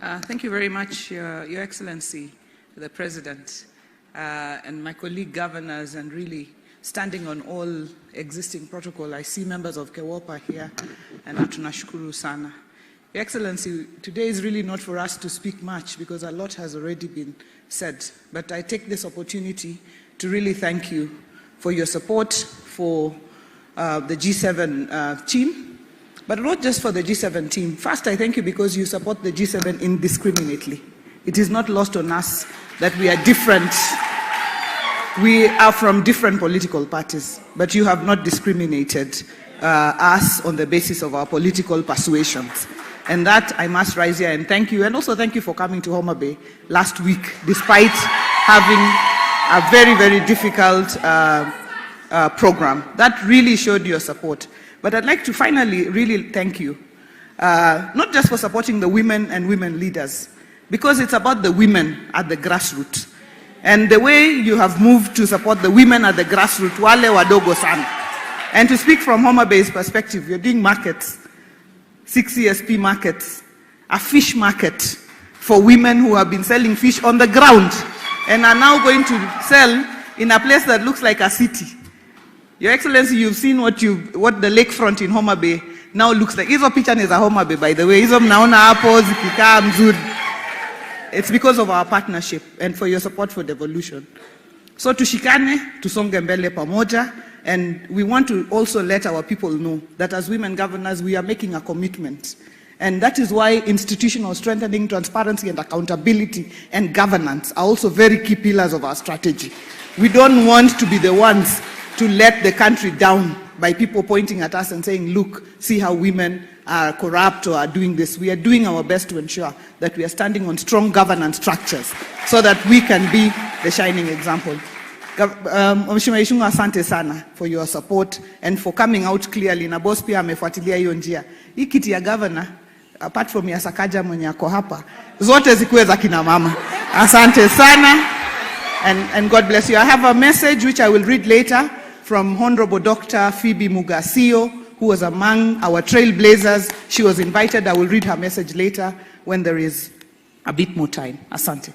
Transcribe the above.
Thank you very much, Your Excellency, the President, and my colleague governors, and really standing on all existing protocol. I see members of KEWOPA here, and tunashukuru sana. Your Excellency, today is really not for us to speak much because a lot has already been said, but I take this opportunity to really thank you for your support for the G7 team, but not just for the G7 team. First, I thank you because you support the G7 indiscriminately. It is not lost on us that we are different. We are from different political parties, but you have not discriminated us on the basis of our political persuasions. And that I must rise here and thank you. And also thank you for coming to Homa Bay last week, despite having a very, very difficult program. That really showed your support. But I'd like to finally really thank you, not just for supporting the women and women leaders, because it's about the women at the grassroots. And the way you have moved to support the women at the grassroots, wale wadogo sana. And to speak from Homa Bay's perspective, you're doing markets, 6 ESP markets, a fish market for women who have been selling fish on the ground and are now going to sell in a place that looks like a city. Your Excellency, you've seen what the lakefront in Homa Bay now looks like. Hizo picha ni za Homa Bay, by the way. Hizo mnaona hapo zikikaa mzuri. It's because of our partnership and for your support for devolution. So tushikane, tusonge mbele pamoja, and we want to also let our people know that as women governors, we are making a commitment. And that is why institutional strengthening, transparency and accountability and governance are also very key pillars of our strategy. We don't want to be the ones to let the country down by people pointing at us and saying, look, see how women are corrupt or are doing this. We are doing our best to ensure that we are standing on strong governance structures so that we can be the shining example. Mheshimiwa Ishunga, asante sana for your support and for coming out clearly. Na boss pia amefuatilia hiyo njia. Hii kiti ya governor, apart from ya Sakaja mwenye ako hapa, zote zikuwe za kina mama. Asante sana, and God bless you. I have a message which I will read later from Honorable Dr. Phoebe Mugasio, who was among our trailblazers. She was invited. I will read her message later when there is a bit more time. Asante.